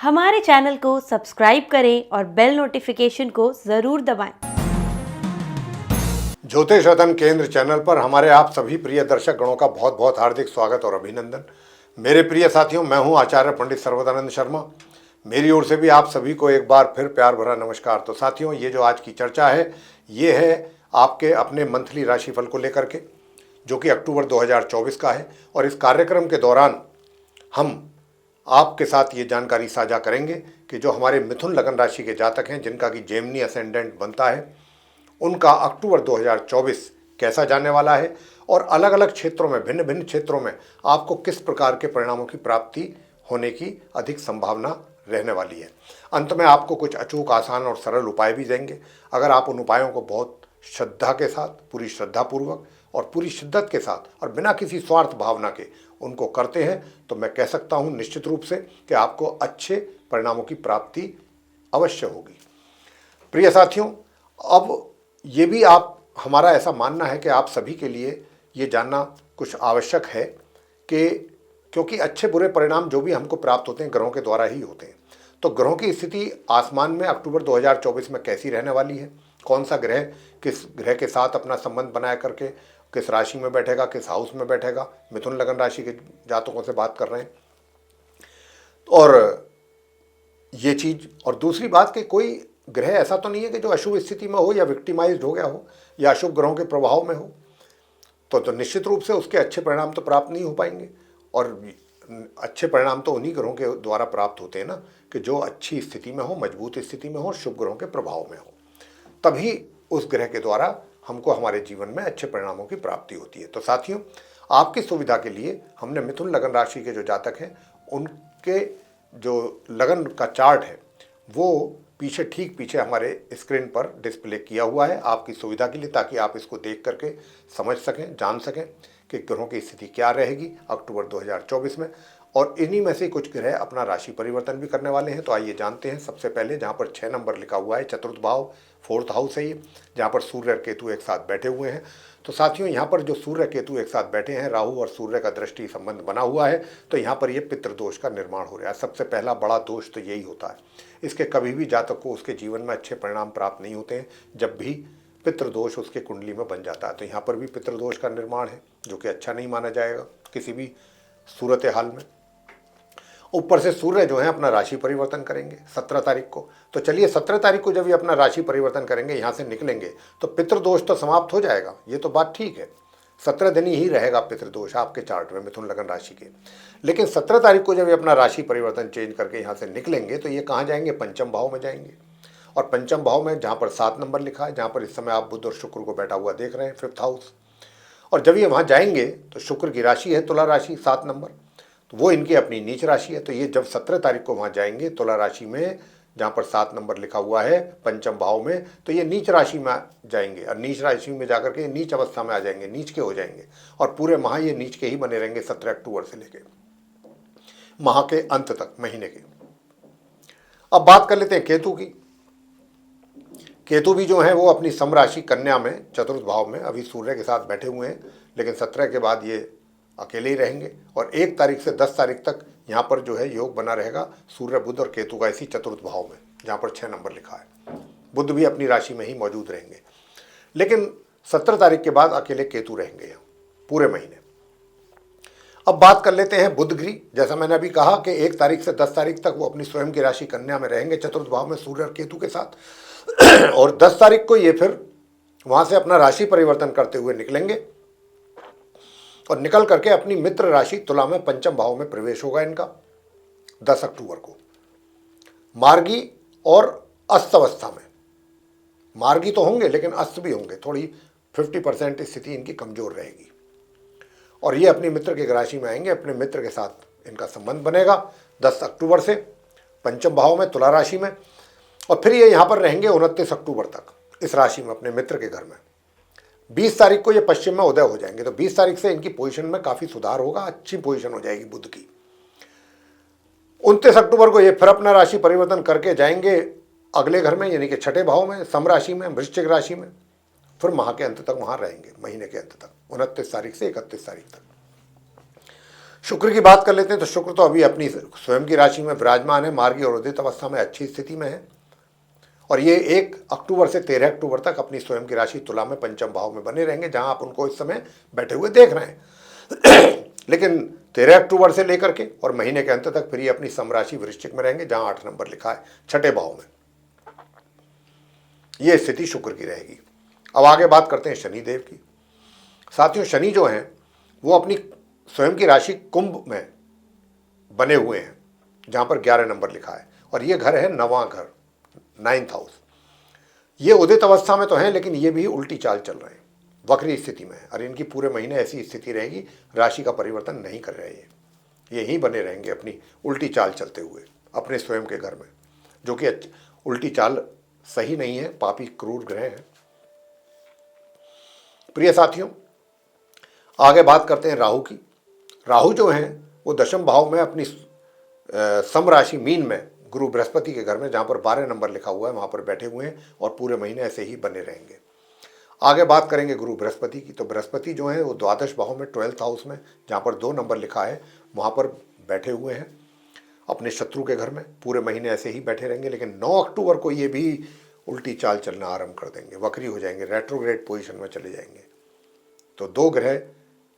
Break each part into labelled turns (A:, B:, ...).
A: हमारे चैनल को सब्सक्राइब करें और बेल नोटिफिकेशन को ज़रूर दबाएं।
B: ज्योतिष रतन केंद्र चैनल पर हमारे आप सभी प्रिय दर्शक गणों का बहुत बहुत हार्दिक स्वागत और अभिनंदन। मेरे प्रिय साथियों, मैं हूं आचार्य पंडित सर्वदानंद शर्मा। मेरी ओर से भी आप सभी को एक बार फिर प्यार भरा नमस्कार। तो साथियों, ये जो आज की चर्चा है ये है आपके अपने मंथली राशिफल को लेकर के, जो कि अक्टूबर 2024 का है। और इस कार्यक्रम के दौरान हम आपके साथ ये जानकारी साझा करेंगे कि जो हमारे मिथुन लगन राशि के जातक हैं, जिनका कि जेमिनी असेंडेंट बनता है, उनका अक्टूबर 2024 कैसा जाने वाला है और अलग अलग क्षेत्रों में, भिन्न भिन्न क्षेत्रों में आपको किस प्रकार के परिणामों की प्राप्ति होने की अधिक संभावना रहने वाली है। अंत में आपको कुछ अचूक, आसान और सरल उपाय भी देंगे। अगर आप उन उपायों को बहुत श्रद्धा के साथ, पूरी श्रद्धापूर्वक और पूरी शिद्दत के साथ और बिना किसी स्वार्थ भावना के उनको करते हैं, तो मैं कह सकता हूं निश्चित रूप से कि आपको अच्छे परिणामों की प्राप्ति अवश्य होगी। प्रिय साथियों, अब ये भी हमारा ऐसा मानना है कि आप सभी के लिए ये जानना कुछ आवश्यक है कि क्योंकि अच्छे बुरे परिणाम जो भी हमको प्राप्त होते हैं ग्रहों के द्वारा ही होते हैं। तो ग्रहों की स्थिति आसमान में अक्टूबर 2024 में कैसी रहने वाली है, कौन सा ग्रह किस ग्रह के साथ अपना संबंध बनाया करके किस राशि में बैठेगा, किस हाउस में बैठेगा, मिथुन लगन राशि के जातकों से बात कर रहे हैं। और ये चीज़, और दूसरी बात कि कोई ग्रह ऐसा तो नहीं है कि जो अशुभ स्थिति में हो या विक्टिमाइज्ड हो गया हो या अशुभ ग्रहों के प्रभाव में हो, तो निश्चित रूप से उसके अच्छे परिणाम तो प्राप्त नहीं हो पाएंगे। और अच्छे परिणाम तो उन्हीं ग्रहों के द्वारा प्राप्त होते हैं ना, कि जो अच्छी स्थिति में हो, मजबूत स्थिति में हो, शुभ ग्रहों के प्रभाव में हो, तभी उस ग्रह के द्वारा हमको हमारे जीवन में अच्छे परिणामों की प्राप्ति होती है। तो साथियों, आपकी सुविधा के लिए हमने मिथुन लगन राशि के जो जातक हैं उनके जो लगन का चार्ट है वो ठीक पीछे हमारे स्क्रीन पर डिस्प्ले किया हुआ है आपकी सुविधा के लिए, ताकि आप इसको देख करके समझ सकें, जान सकें कि ग्रहों की स्थिति क्या रहेगी अक्टूबर 2024 में। और इन्हीं में से कुछ ग्रह अपना राशि परिवर्तन भी करने वाले हैं। तो आइए जानते हैं। सबसे पहले जहाँ पर 6 नंबर लिखा हुआ है, चतुर्थ भाव, 4th हाउस है ये, जहाँ पर सूर्य और केतु एक साथ बैठे हुए हैं। तो साथियों, यहाँ पर जो सूर्य केतु एक साथ बैठे हैं, राहु और सूर्य का दृष्टि संबंध बना हुआ है, तो यहाँ पर ये पितृदोष का निर्माण हो रहा है। सबसे पहला बड़ा दोष तो यही होता है। इसके कभी भी जातक को उसके जीवन में अच्छे परिणाम प्राप्त नहीं होते हैं जब भी पितृदोष उसके कुंडली में बन जाता है। तो यहाँ पर भी पितृदोष का निर्माण है, जो कि अच्छा नहीं माना जाएगा किसी भी सूरत हाल में। ऊपर से सूर्य जो है अपना राशि परिवर्तन करेंगे 17 तारीख को। तो चलिए 17 तारीख को जब ये अपना राशि परिवर्तन करेंगे, यहाँ से निकलेंगे, तो पितृदोष तो समाप्त हो जाएगा, ये तो बात ठीक है। 17 दिन ही रहेगा पितृदोष आपके चार्ट में मिथुन लगन राशि के। लेकिन 17 तारीख को जब ये अपना राशि परिवर्तन चेंज करके यहाँ से निकलेंगे, तो ये कहाँ जाएंगे? पंचम भाव में जाएंगे। और पंचम भाव में जहाँ पर 7 नंबर लिखा है, जहाँ पर इस समय आप बुध और शुक्र को बैठा हुआ देख रहे हैं, 5th हाउस। और जब ये वहाँ जाएंगे तो शुक्र की राशि है तुला राशि, 7 नंबर, तो वो इनकी अपनी नीच राशि है। तो ये जब 17 तारीख को वहाँ जाएंगे तुला राशि में, जहाँ पर 7 नंबर लिखा हुआ है पंचम भाव में, तो ये नीच राशि में जाएंगे। और नीच राशि में जाकर के नीच अवस्था में आ जाएंगे, नीच के हो जाएंगे। और पूरे माह ये नीच के ही बने रहेंगे 17 अक्टूबर से लेकर माह के अंत तक, महीने के। अब बात कर लेते हैं केतु की। केतु भी जो है वो अपनी सम राशि कन्या में, चतुर्थ भाव में अभी सूर्य के साथ बैठे हुए हैं, लेकिन 17 के बाद ये अकेले ही रहेंगे। और 1 तारीख से 10 तारीख तक यहाँ पर जो है योग बना रहेगा सूर्य, बुध और केतु का इसी चतुर्थ भाव में, जहाँ पर 6 नंबर लिखा है। बुध भी अपनी राशि में ही मौजूद रहेंगे, लेकिन 17 तारीख के बाद अकेले केतु रहेंगे यहाँ पूरे महीने। अब बात कर लेते हैं बुध ग्रह। जैसा मैंने अभी कहा कि 1 तारीख से 10 तारीख तक वो अपनी स्वयं की राशि कन्या में रहेंगे, चतुर्थ भाव में सूर्य और केतु के साथ। और 10 तारीख को ये फिर वहाँ से अपना राशि परिवर्तन करते हुए निकलेंगे और निकल करके अपनी मित्र राशि तुला में पंचम भाव में प्रवेश होगा इनका 10 अक्टूबर को। मार्गी और अस्त अवस्था में, मार्गी तो होंगे लेकिन अस्त भी होंगे, थोड़ी 50% स्थिति इनकी कमजोर रहेगी। और ये अपनी मित्र के राशि में आएंगे, अपने मित्र के साथ इनका संबंध बनेगा 10 अक्टूबर से पंचम भाव में तुला राशि में। और फिर ये यहाँ पर रहेंगे 29 अक्टूबर तक इस राशि में अपने मित्र के घर में। 20 तारीख को ये पश्चिम में उदय हो जाएंगे। तो 20 तारीख से इनकी पोजीशन में काफ़ी सुधार होगा, अच्छी पोजीशन हो जाएगी बुध की। 29 अक्टूबर को ये फिर अपना राशि परिवर्तन करके जाएंगे अगले घर में, यानी कि 6ठे भाव में, सम राशि में, वृश्चिक राशि में। फिर माह के अंत तक वहाँ रहेंगे, महीने के अंत तक, 29 तारीख से 31 तारीख तक। शुक्र की बात कर लेते हैं तो शुक्र तो अभी अपनी स्वयं की राशि में विराजमान है, मार्गी और उदित अवस्था में अच्छी स्थिति में है और ये 1 अक्टूबर से 13 अक्टूबर तक अपनी स्वयं की राशि तुला में पंचम भाव में बने रहेंगे, जहां आप उनको इस समय बैठे हुए देख रहे हैं। लेकिन 13 अक्टूबर से लेकर के और महीने के अंत तक फिर ये अपनी समराशि वृश्चिक में रहेंगे, जहां 8 नंबर लिखा है छठे भाव में। ये स्थिति शुक्र की रहेगी। अब आगे बात करते हैं शनिदेव की। साथियों, शनि जो हैं वो अपनी स्वयं की राशि कुंभ में बने हुए हैं, जहां पर 11 नंबर लिखा है और ये घर है नवां घर, 9th हाउस। ये उदित अवस्था में तो है, लेकिन ये भी उल्टी चाल चल रहे हैं, वक्री स्थिति में है और इनकी पूरे महीने ऐसी स्थिति रहेगी, राशि का परिवर्तन नहीं कर रहे हैं, यहीं बने रहेंगे अपनी उल्टी चाल चलते हुए अपने स्वयं के घर में, जो कि उल्टी चाल सही नहीं है, पापी क्रूर ग्रह है। प्रिय साथियों, आगे बात करते हैं राहु की। राहु जो हैं वो दशम भाव में अपनी समराशि मीन में गुरु बृहस्पति के घर में, जहां पर 12 नंबर लिखा हुआ है, वहां पर बैठे हुए हैं और पूरे महीने ऐसे ही बने रहेंगे। आगे बात करेंगे गुरु बृहस्पति की। तो बृहस्पति जो है वो द्वादश भाव में 12th हाउस में, जहां पर 2 नंबर लिखा है, वहां पर बैठे हुए हैं अपने शत्रु के घर में, पूरे महीने ऐसे ही बैठे रहेंगे। लेकिन 9 अक्टूबर को ये भी उल्टी चाल चलना आरंभ कर देंगे, वक्री हो जाएंगे, रेट्रोग्रेड पोजीशन में चले जाएंगे। तो 2 ग्रह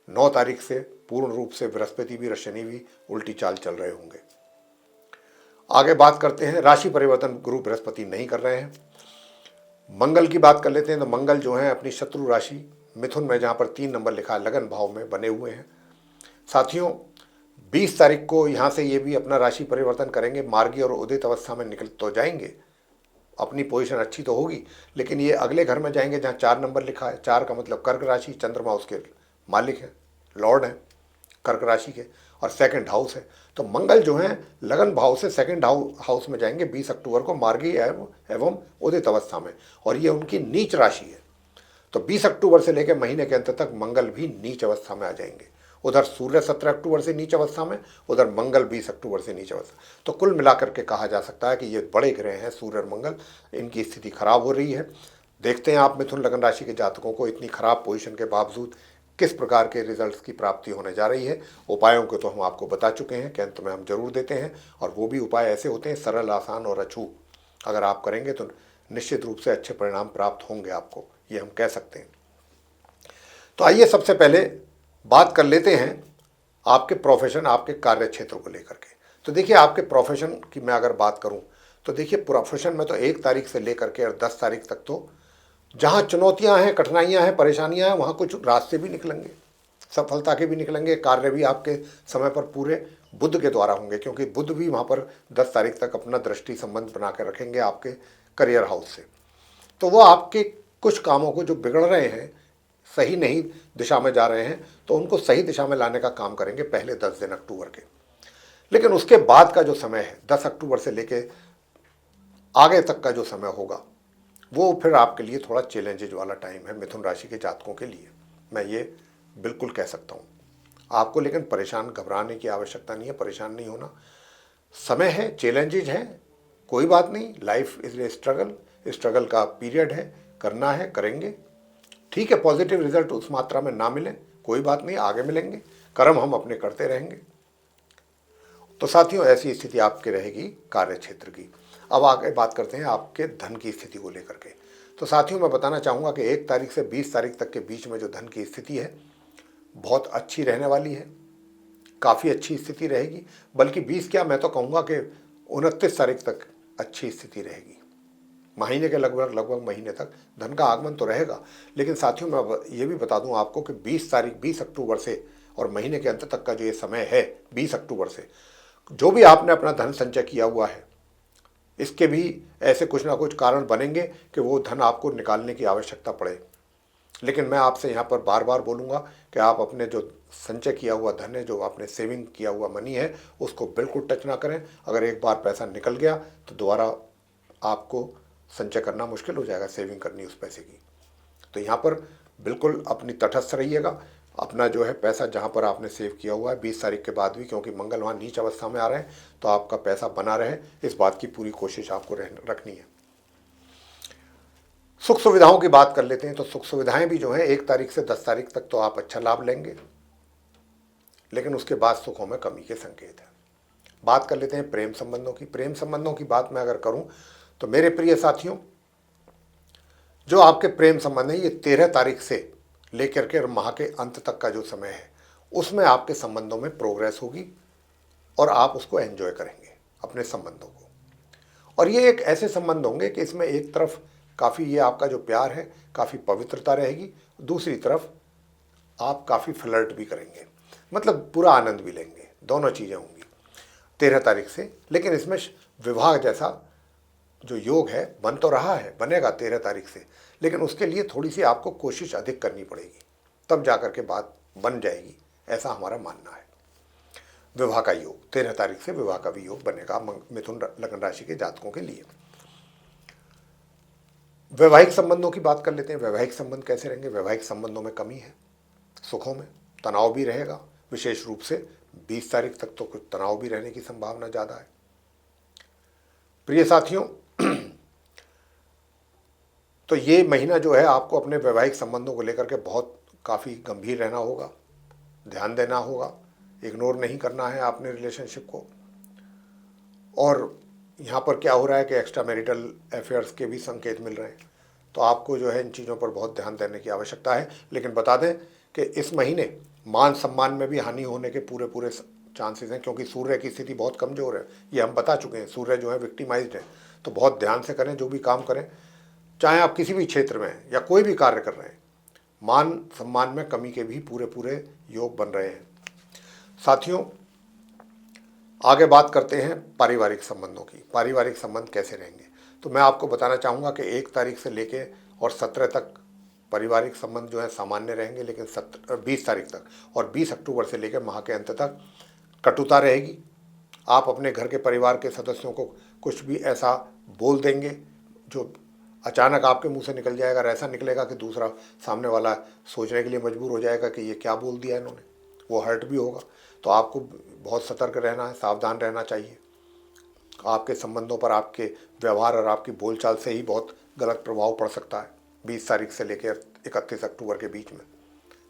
B: 9 तारीख से पूर्ण रूप से, बृहस्पति भी और शनि भी उल्टी चाल चल रहे होंगे। आगे बात करते हैं, राशि परिवर्तन गुरु बृहस्पति नहीं कर रहे हैं। मंगल की बात कर लेते हैं। तो मंगल जो है अपनी शत्रु राशि मिथुन में, जहां पर 3 नंबर लिखा है, लगन भाव में बने हुए हैं। साथियों, 20 तारीख को यहां से ये भी अपना राशि परिवर्तन करेंगे, मार्गी और उदित अवस्था में निकल तो जाएंगे, अपनी पोजीशन अच्छी तो होगी, लेकिन ये अगले घर में जाएंगे जहां 4 नंबर लिखा है। 4 का मतलब कर्क राशि, चंद्रमा उसके मालिक है, लॉर्ड है कर्क राशि के, और 2nd हाउस है। तो मंगल जो है लगन भाव से 2nd हाउस में जाएंगे 20 अक्टूबर को, मार्गी एवं उदित अवस्था में, और ये उनकी नीच राशि है। तो 20 अक्टूबर से लेकर महीने के अंत तक मंगल भी नीच अवस्था में आ जाएंगे। उधर सूर्य 17 अक्टूबर से नीच अवस्था में, उधर मंगल 20 अक्टूबर से नीच अवस्था। तो कुल मिलाकर के कहा जा सकता है कि ये बड़े ग्रह हैं सूर्य और मंगल, इनकी स्थिति खराब हो रही है। देखते हैं आप मिथुन लगन राशि के जातकों को इतनी खराब पोजीशन के बावजूद किस प्रकार के रिजल्ट्स की प्राप्ति होने जा रही है। उपायों को तो हम आपको बता चुके हैं, कि अंत में हम जरूर देते हैं, और वो भी उपाय ऐसे होते हैं सरल, आसान और अछूत। अगर आप करेंगे तो निश्चित रूप से अच्छे परिणाम प्राप्त होंगे आपको, ये हम कह सकते हैं। तो आइए सबसे पहले बात कर लेते हैं आपके प्रोफेशन, आपके कार्य क्षेत्र को लेकर के। तो देखिए, आपके प्रोफेशन की मैं अगर बात करूं तो देखिए, प्रोफेशन में तो 1 तारीख से लेकर के और 10 तारीख तक तो जहां चुनौतियां हैं, कठिनाइयां हैं, परेशानियां हैं, वहां कुछ रास्ते भी निकलेंगे, सफलता के भी निकलेंगे, कार्य भी आपके समय पर पूरे बुध के द्वारा होंगे, क्योंकि बुध भी वहां पर 10 तारीख तक अपना दृष्टि संबंध बना कर रखेंगे आपके करियर हाउस से। तो वो आपके कुछ कामों को जो बिगड़ रहे हैं, सही नहीं दिशा में जा रहे हैं, तो उनको सही दिशा में लाने का काम करेंगे पहले 10 दिन अक्टूबर के। लेकिन उसके बाद का जो समय है, 10 अक्टूबर से लेके आगे तक का जो समय होगा, वो फिर आपके लिए थोड़ा चैलेंजेज वाला टाइम है मिथुन राशि के जातकों के लिए, मैं ये बिल्कुल कह सकता हूँ आपको। लेकिन परेशान घबराने की आवश्यकता नहीं है, परेशान नहीं होना। समय है, चैलेंजेज हैं, कोई बात नहीं, लाइफ इज ए स्ट्रगल का पीरियड है, करना है, करेंगे, ठीक है। पॉजिटिव रिजल्ट उस मात्रा में ना मिले कोई बात नहीं, आगे मिलेंगे, कर्म हम अपने करते रहेंगे। तो साथियों, ऐसी स्थिति आपकी रहेगी कार्य क्षेत्र की। अब आगे बात करते हैं आपके धन की स्थिति को लेकर के। तो साथियों, मैं बताना चाहूँगा कि 1 तारीख से 20 तारीख तक के बीच में जो धन की स्थिति है बहुत अच्छी रहने वाली है, काफ़ी अच्छी स्थिति रहेगी। बल्कि 20 क्या, मैं तो कहूँगा कि 29 तारीख तक अच्छी स्थिति रहेगी। महीने के लगभग महीने तक धन का आगमन तो रहेगा। लेकिन साथियों, मैं ये भी बता दूं आपको कि 20 अक्टूबर से और महीने के अंत तक का जो ये समय है, 20 अक्टूबर से जो भी आपने अपना धन संचय किया हुआ है, इसके भी ऐसे कुछ ना कुछ कारण बनेंगे कि वो धन आपको निकालने की आवश्यकता पड़े। लेकिन मैं आपसे यहाँ पर बार बार बोलूँगा कि आप अपने जो संचय किया हुआ धन है, जो आपने सेविंग किया हुआ मनी है, उसको बिल्कुल टच ना करें। अगर एक बार पैसा निकल गया तो दोबारा आपको संचय करना मुश्किल हो जाएगा, सेविंग करनी उस पैसे की। तो यहाँ पर बिल्कुल अपनी तटस्थ रहिएगा। अपना जो है पैसा जहाँ पर आपने सेव किया हुआ है 20 तारीख के बाद भी, क्योंकि मंगल वहाँ नीच अवस्था में आ रहे हैं, तो आपका पैसा बना रहे, इस बात की पूरी कोशिश आपको रखनी है। सुख सुविधाओं की बात कर लेते हैं। तो सुख सुविधाएं भी जो है 1 तारीख से 10 तारीख तक तो आप अच्छा लाभ लेंगे। लेकिन उसके बाद सुखों में कमी के संकेत हैं। बात कर लेते हैं प्रेम संबंधों की। प्रेम संबंधों की बात मैं अगर करूं तो मेरे प्रिय साथियों, जो आपके प्रेम संबंध है ये 13 तारीख से लेकर के माह के अंत तक का जो समय है उसमें आपके संबंधों में प्रोग्रेस होगी और आप उसको एंजॉय करेंगे अपने संबंधों को। और ये एक ऐसे संबंध होंगे कि इसमें एक तरफ काफ़ी ये आपका जो प्यार है काफ़ी पवित्रता रहेगी, दूसरी तरफ आप काफ़ी फ्लर्ट भी करेंगे, मतलब पूरा आनंद भी लेंगे। दोनों चीज़ें होंगी 13 तारीख से। लेकिन इसमें विवाह जैसा जो योग है बन तो रहा है, बनेगा 13 तारीख से, लेकिन उसके लिए थोड़ी सी आपको कोशिश अधिक करनी पड़ेगी, तब जा कर के बात बन जाएगी, ऐसा हमारा मानना है। विवाह का योग 13 तारीख से विवाह का भी योग बनेगा मिथुन लग्न राशि के जातकों के लिए। वैवाहिक संबंधों की बात कर लेते हैं। वैवाहिक संबंध कैसे रहेंगे? वैवाहिक संबंधों में कमी है, सुखों में तनाव भी रहेगा, विशेष रूप से 20 तारीख तक तो कुछ तनाव भी रहने की संभावना ज़्यादा है। प्रिय साथियों, तो ये महीना जो है आपको अपने वैवाहिक संबंधों को लेकर के बहुत काफ़ी गंभीर रहना होगा, ध्यान देना होगा, इग्नोर नहीं करना है आपने रिलेशनशिप को। और यहाँ पर क्या हो रहा है कि एक्स्ट्रा मैरिटल अफेयर्स के भी संकेत मिल रहे हैं, तो आपको जो है इन चीज़ों पर बहुत ध्यान देने की आवश्यकता है। लेकिन बता दें कि इस महीने मान सम्मान में भी हानि होने के पूरे पूरे चांसेस हैं, क्योंकि सूर्य की स्थिति बहुत कमज़ोर है, ये हम बता चुके हैं। सूर्य जो है विक्टिमाइज्ड है, तो बहुत ध्यान से करें जो भी काम करें, चाहे आप किसी भी क्षेत्र में हैं या कोई भी कार्य कर रहे हैं। मान सम्मान में कमी के भी पूरे पूरे योग बन रहे हैं। साथियों, आगे बात करते हैं पारिवारिक संबंधों की। पारिवारिक संबंध कैसे रहेंगे? तो मैं आपको बताना चाहूँगा कि 1 तारीख से लेके और 17 तक पारिवारिक संबंध जो है सामान्य रहेंगे, लेकिन 20 तारीख तक और 20 अक्टूबर से लेकर माह के अंत तक कटुता रहेगी। आप अपने घर के परिवार के सदस्यों को कुछ भी ऐसा बोल देंगे जो अचानक आपके मुंह से निकल जाएगा, और ऐसा निकलेगा कि दूसरा सामने वाला सोचने के लिए मजबूर हो जाएगा कि ये क्या बोल दिया इन्होंने, वो हर्ट भी होगा। तो आपको बहुत सतर्क रहना है, सावधान रहना चाहिए। आपके संबंधों पर आपके व्यवहार और आपकी बोलचाल से ही बहुत गलत प्रभाव पड़ सकता है 20 तारीख से लेकर 31 अक्टूबर के बीच में,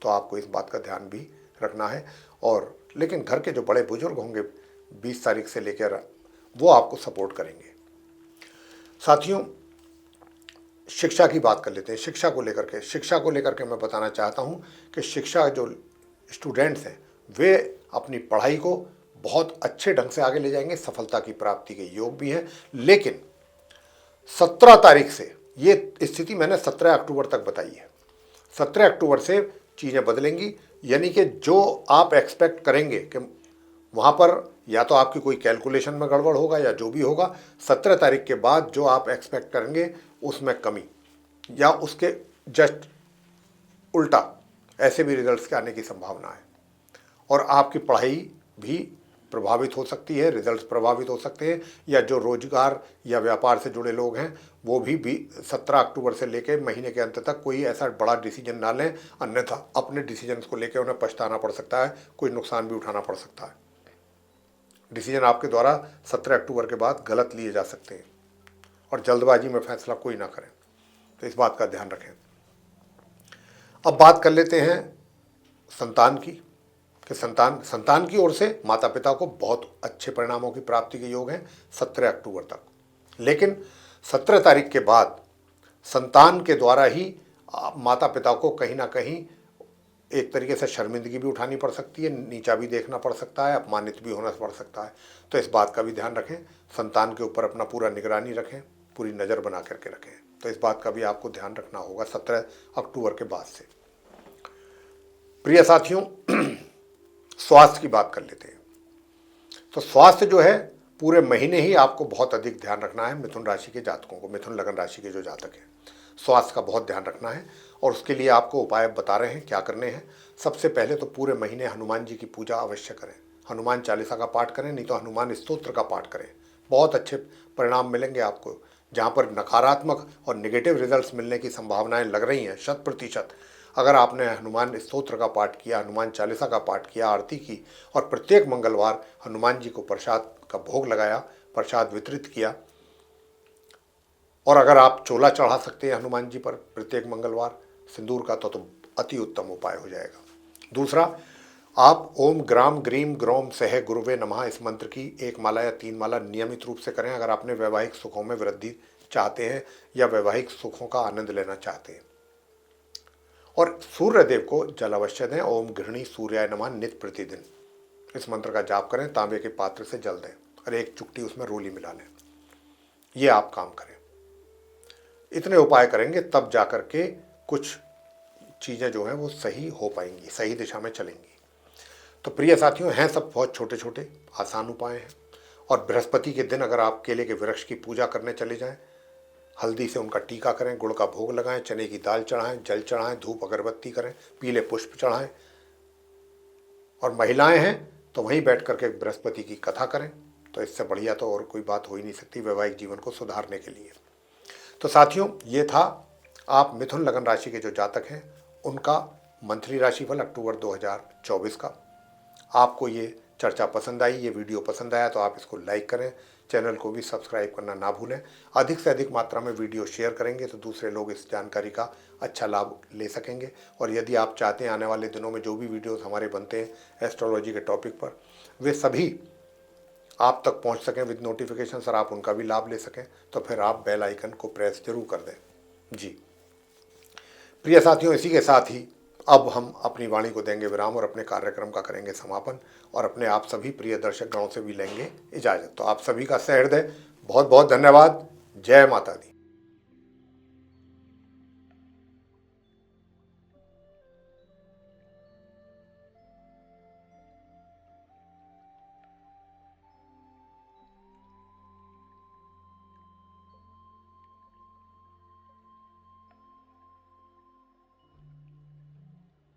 B: तो आपको इस बात का ध्यान भी रखना है। और लेकिन घर के जो बड़े बुजुर्ग होंगे 20 तारीख से लेकर, वो आपको सपोर्ट करेंगे। साथियों, शिक्षा की बात कर लेते हैं। शिक्षा को लेकर के मैं बताना चाहता हूँ कि शिक्षा जो स्टूडेंट्स हैं वे अपनी पढ़ाई को बहुत अच्छे ढंग से आगे ले जाएंगे, सफलता की प्राप्ति के योग भी हैं। लेकिन 17 तारीख से, ये स्थिति मैंने 17 अक्टूबर तक बताई है, 17 अक्टूबर से चीज़ें बदलेंगी। यानी कि जो आप एक्सपेक्ट करेंगे कि वहाँ पर या तो आपकी कोई कैलकुलेशन में गड़बड़ होगा या जो भी होगा, 17 तारीख के बाद जो आप एक्सपेक्ट करेंगे उसमें कमी या उसके जस्ट उल्टा ऐसे भी रिजल्ट्स के आने की संभावना है। और आपकी पढ़ाई भी प्रभावित हो सकती है, रिजल्ट्स प्रभावित हो सकते हैं, या जो रोजगार या व्यापार से जुड़े लोग हैं वो भी 17 अक्टूबर से लेकर महीने के अंत तक कोई ऐसा बड़ा डिसीजन ना लें, अन्यथा अपने डिसीजन को लेकर उन्हें पछताना पड़ सकता है, कोई नुकसान भी उठाना पड़ सकता है। डिसीजन आपके द्वारा 17 अक्टूबर के बाद गलत लिए जा सकते हैं, और जल्दबाजी में फैसला कोई ना करें, तो इस बात का ध्यान रखें। अब बात कर लेते हैं संतान की, कि संतान की ओर से माता पिता को बहुत अच्छे परिणामों की प्राप्ति के योग हैं 17 अक्टूबर तक। लेकिन 17 तारीख के बाद संतान के द्वारा ही माता पिता को कहीं ना कहीं एक तरीके से शर्मिंदगी भी उठानी पड़ सकती है, नीचा भी देखना पड़ सकता है, अपमानित भी होना पड़ सकता है। तो इस बात का भी ध्यान रखें, संतान के ऊपर अपना पूरा निगरानी रखें, पूरी नज़र बना करके रखें। तो इस बात का भी आपको ध्यान रखना होगा 17 अक्टूबर के बाद से। प्रिय साथियों, स्वास्थ्य की बात कर लेते हैं। तो स्वास्थ्य जो है पूरे महीने ही आपको बहुत अधिक ध्यान रखना है। मिथुन राशि के जातकों को, मिथुन लग्न राशि के जो जातक हैं, स्वास्थ्य का बहुत ध्यान रखना है, और उसके लिए आपको उपाय बता रहे हैं क्या करने हैं। सबसे पहले तो पूरे महीने हनुमान जी की पूजा अवश्य करें, हनुमान चालीसा का पाठ करें, नहीं तो हनुमान स्तोत्र का पाठ करें, बहुत अच्छे परिणाम मिलेंगे आपको। जहाँ पर नकारात्मक और नेगेटिव रिजल्ट्स मिलने की संभावनाएं लग रही हैं 100%, अगर आपने हनुमान स्तोत्र का पाठ किया, हनुमान चालीसा का पाठ किया, आरती की, और प्रत्येक मंगलवार हनुमान जी को प्रसाद का भोग लगाया, प्रसाद वितरित किया, और अगर आप चोला चढ़ा सकते हैं हनुमान जी पर प्रत्येक मंगलवार सिंदूर का, तो अति उत्तम उपाय हो जाएगा। दूसरा, आप ओम ग्राम ग्रीम ग्रोम सह गुरुवे नमः इस मंत्र की 1 माला या 3 माला नियमित रूप से करें अगर आपने वैवाहिक सुखों में वृद्धि चाहते हैं या वैवाहिक सुखों का आनंद लेना चाहते हैं। और सूर्य देव को जल अवश्य दें। ओम गृहिणी सूर्याय नमः नित्य प्रतिदिन इस मंत्र का जाप करें। तांबे के पात्र से जल दें और 1 चुटकी उसमें रोली मिला लें। ये आप काम करें। इतने उपाय करेंगे तब जाकर के कुछ चीज़ें जो हैं वो सही हो पाएंगी, सही दिशा में चलेंगी। तो प्रिय साथियों, हैं सब बहुत छोटे छोटे आसान उपाय हैं। और बृहस्पति के दिन अगर आप केले के वृक्ष की पूजा करने चले जाएं, हल्दी से उनका टीका करें, गुड़ का भोग लगाएं, चने की दाल चढ़ाएं, जल चढ़ाएं, धूप अगरबत्ती करें, पीले पुष्प चढ़ाएं। और महिलाएं हैं तो वहीं बैठ करके बृहस्पति की कथा करें। तो इससे बढ़िया तो और कोई बात हो ही नहीं सकती वैवाहिक जीवन को सुधारने के लिए। तो साथियों, ये था आप मिथुन लगन राशि के जो जातक हैं उनका मंथली राशिफल अक्टूबर 2024 का। आपको ये चर्चा पसंद आई, ये वीडियो पसंद आया तो आप इसको लाइक करें, चैनल को भी सब्सक्राइब करना ना भूलें। अधिक से अधिक मात्रा में वीडियो शेयर करेंगे तो दूसरे लोग इस जानकारी का अच्छा लाभ ले सकेंगे। और यदि आप चाहते हैं आने वाले दिनों में जो भी वीडियोस हमारे बनते हैं एस्ट्रोलॉजी के टॉपिक पर, वे सभी आप तक पहुंच सकें विद नोटिफिकेशन और आप उनका भी लाभ ले सकें, तो फिर आप बेल आइकन को प्रेस जरूर कर दें। जी प्रिय साथियों, इसी के साथ ही अब हम अपनी वाणी को देंगे विराम और अपने कार्यक्रम का करेंगे समापन और अपने आप सभी प्रिय दर्शक गणों से भी लेंगे इजाज़त। तो आप सभी का सहृदय बहुत बहुत धन्यवाद। जय माता दी।